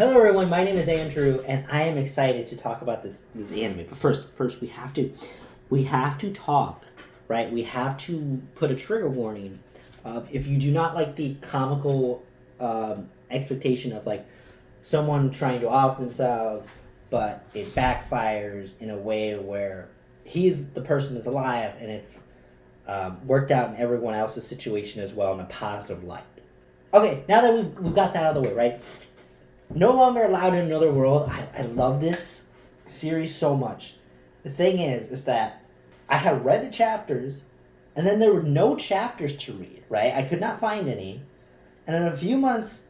Hello everyone, my name is Andrew and I am excited to talk about this anime. But first we have to talk, right? We have to put a trigger warning of if you do not like the comical expectation of like someone trying to off themselves, but it backfires in a way where he's the person is alive and it's worked out in everyone else's situation as well in a positive light. Okay, now that we've got that out of the way, right? No longer allowed in another world. I love this series so much. The thing is that I had read the chapters, and then there were no chapters to read. Right, I could not find any, and then a few months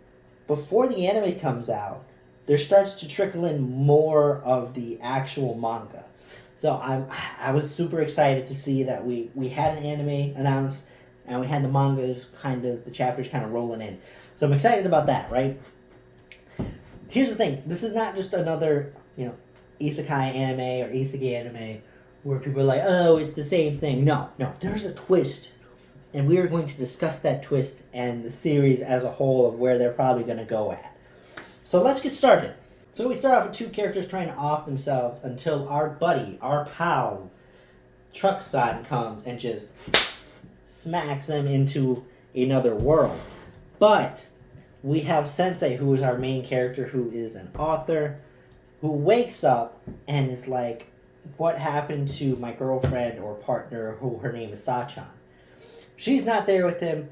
before the anime comes out, there starts to trickle in more of the actual manga. So I was super excited to see that we had an anime announced, and we had the mangas the chapters kind of rolling in. So I'm excited about that, right? Here's the thing. This is not just another, isekai anime or isekai anime where people are like, oh, it's the same thing. No. There's a twist. And we are going to discuss that twist and the series as a whole of where they're probably going to go at. So let's get started. So we start off with two characters trying to off themselves until our buddy, our pal, Truck-san comes and just smacks them into another world. But we have Sensei, who is our main character, who is an author, who wakes up and is like, what happened to my girlfriend or partner, who her name is Sachan? She's not there with him,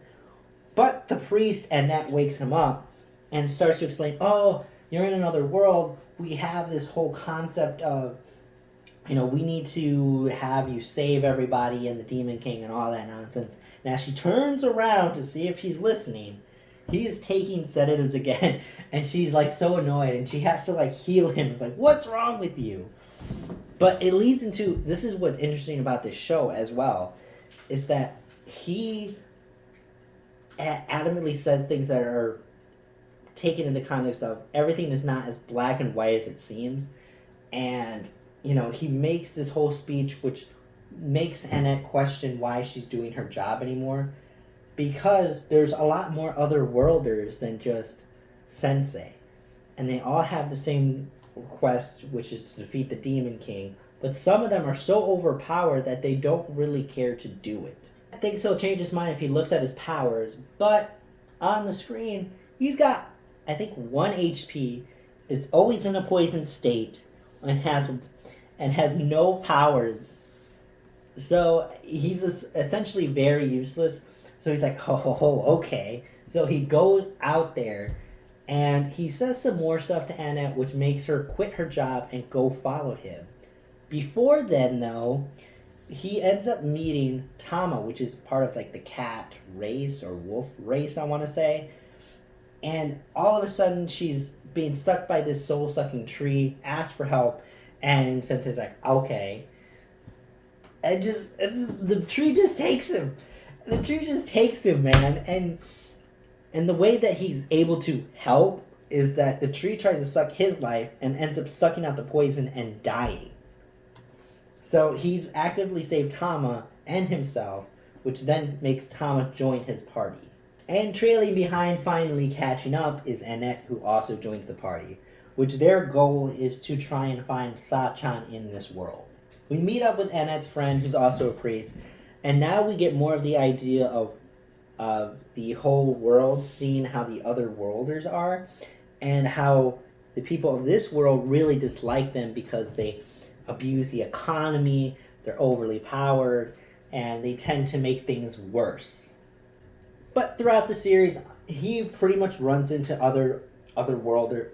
but the priest Annette wakes him up and starts to explain, oh, you're in another world. We have this whole concept of, we need to have you save everybody and the Demon King and all that nonsense. Now she turns around to see if he's listening. He is taking sedatives again, and she's like so annoyed, and she has to like heal him. It's like, what's wrong with you? But it leads into, this is what's interesting about this show as well, is that he adamantly says things that are taken in the context of everything is not as black and white as it seems. And, he makes this whole speech which makes Annette question why she's doing her job anymore. Because there's a lot more other worlders than just Sensei. And they all have the same quest, which is to defeat the Demon King. But some of them are so overpowered that they don't really care to do it. I think he'll change his mind if he looks at his powers. But on the screen, he's got, I think, 1 HP, is always in a poisoned state, and has no powers. So he's essentially very useless. So he's like, okay. So he goes out there and he says some more stuff to Annette, which makes her quit her job and go follow him. Before then, though, he ends up meeting Tama, which is part of like the cat race or wolf race, I want to say. And all of a sudden, she's being sucked by this soul-sucking tree, asks for help, and Sensei's like, okay. And the tree just takes him. The tree just takes him, man. And the way that he's able to help is that the tree tries to suck his life and ends up sucking out the poison and dying. So he's actively saved Tama and himself, which then makes Tama join his party. And trailing behind, finally catching up, is Annette, who also joins the party, which their goal is to try and find Sachan in this world. We meet up with Annette's friend, who's also a priest, and now we get more of the idea of the whole world, seeing how the other worlders are, and how the people of this world really dislike them because they abuse the economy, they're overly powered, and they tend to make things worse. But throughout the series, he pretty much runs into other worlder.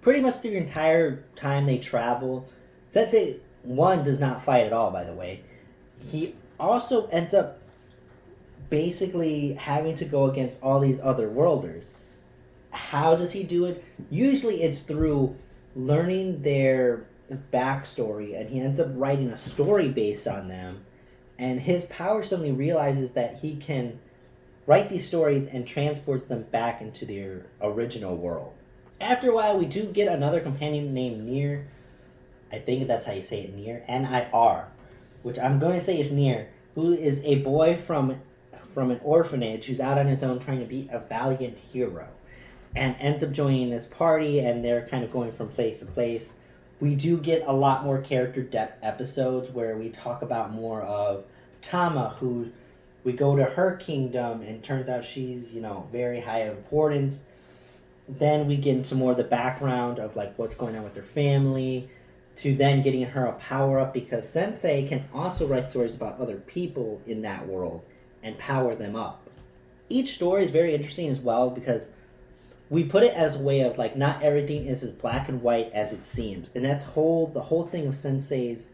Pretty much the entire time they travel. Sensei 1 does not fight at all, by the way. He also ends up basically having to go against all these other worlders. How does he do it? Usually it's through learning their backstory, and he ends up writing a story based on them. And his power suddenly realizes that he can write these stories and transports them back into their original world. After a while, we do get another companion named Nier. I think that's how you say it, Nier. N-I-R. Which I'm going to say is Nier, who is a boy from an orphanage who's out on his own trying to be a valiant hero. and ends up joining this party, and they're kind of going from place to place. We do get a lot more character depth episodes where we talk about more of Tama, who we go to her kingdom, and turns out she's, very high importance. Then we get into more of the background of like what's going on with her family, to then getting her a power up, because Sensei can also write stories about other people in that world and power them up. Each story is very interesting as well, because we put it as a way of like not everything is as black and white as it seems, and the whole thing of Sensei's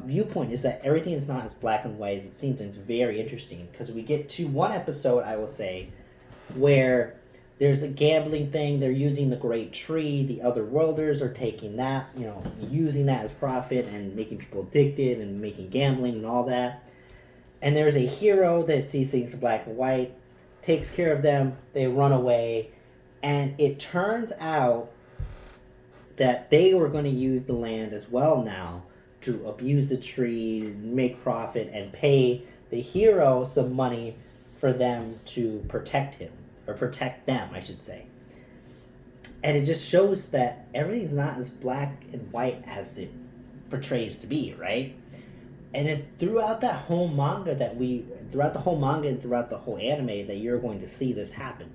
viewpoint is that everything is not as black and white as it seems, and it's very interesting because we get to one episode, I will say, where there's a gambling thing. They're using the great tree. The other worlders are taking that, using that as profit and making people addicted and making gambling and all that. And there's a hero that sees things black and white, takes care of them, they run away, and it turns out that they were going to use the land as well now to abuse the tree, make profit, and pay the hero some money for them to protect him, or protect them, I should say. And it just shows that everything's not as black and white as it portrays to be, right? And it's throughout the whole manga and throughout the whole anime that you're going to see this happen.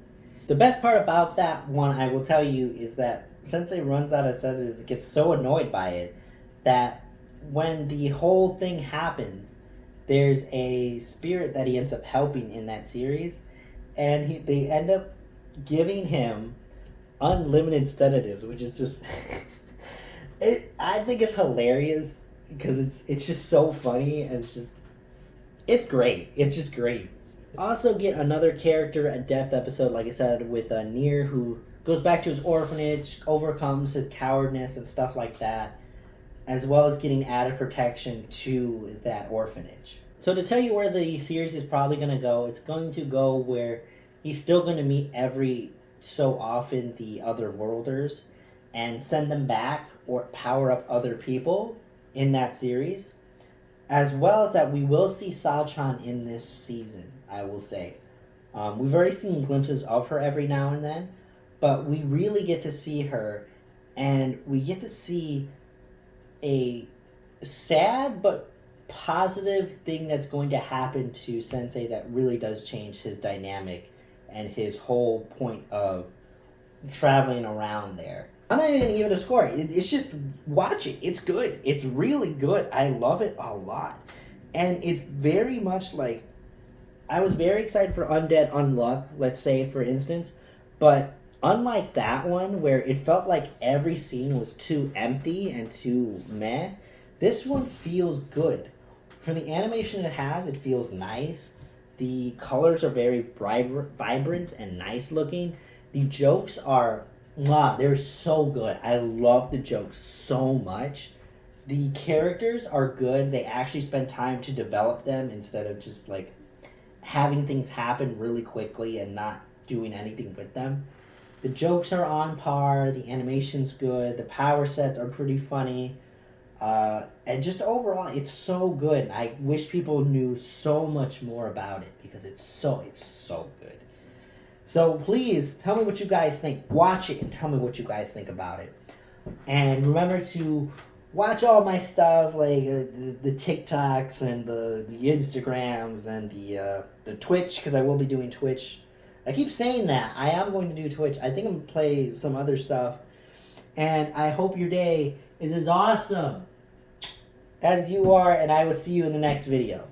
The best part about that one, I will tell you, is that Sensei runs out of sedatives, gets so annoyed by it, that when the whole thing happens, there's a spirit that he ends up helping in that series, and they end up giving him unlimited sedatives, which is just I think it's hilarious because it's just so funny, and it's great. It's just great. Also get another character a depth episode, like I said, with Nier, who goes back to his orphanage, overcomes his cowardness and stuff like that, as well as getting added protection to that orphanage. So to tell you where the series is probably going to go, it's going to go where he's still going to meet every so often the other worlders and send them back or power up other people in that series, as well as that we will see Sao-chan in this season, I will say. We've already seen glimpses of her every now and then, but we really get to see her, and we get to see a sad but positive thing that's going to happen to Sensei that really does change his dynamic and his whole point of traveling around there. I'm not even going to give it a score. It's just, watch it. It's good. It's really good. I love it a lot. And it's very much like, I was very excited for Undead Unluck, let's say, for instance. But unlike that one, where it felt like every scene was too empty and too meh, this one feels good. For the animation it has, it feels nice. The colors are very vibrant and nice looking. The jokes are, they're so good. I love the jokes so much. The characters are good. They actually spend time to develop them instead of just like having things happen really quickly and not doing anything with them. The jokes are on par. The animation's good. The power sets are pretty funny. And just overall, it's so good. I wish people knew so much more about it because it's so good. So please tell me what you guys think. Watch it and tell me what you guys think about it. And remember to watch all my stuff, like the TikToks and the Instagrams and the Twitch, because I will be doing Twitch. I keep saying that. I am going to do Twitch. I think I'm going to play some other stuff. And I hope your day is as awesome as you are, and I will see you in the next video.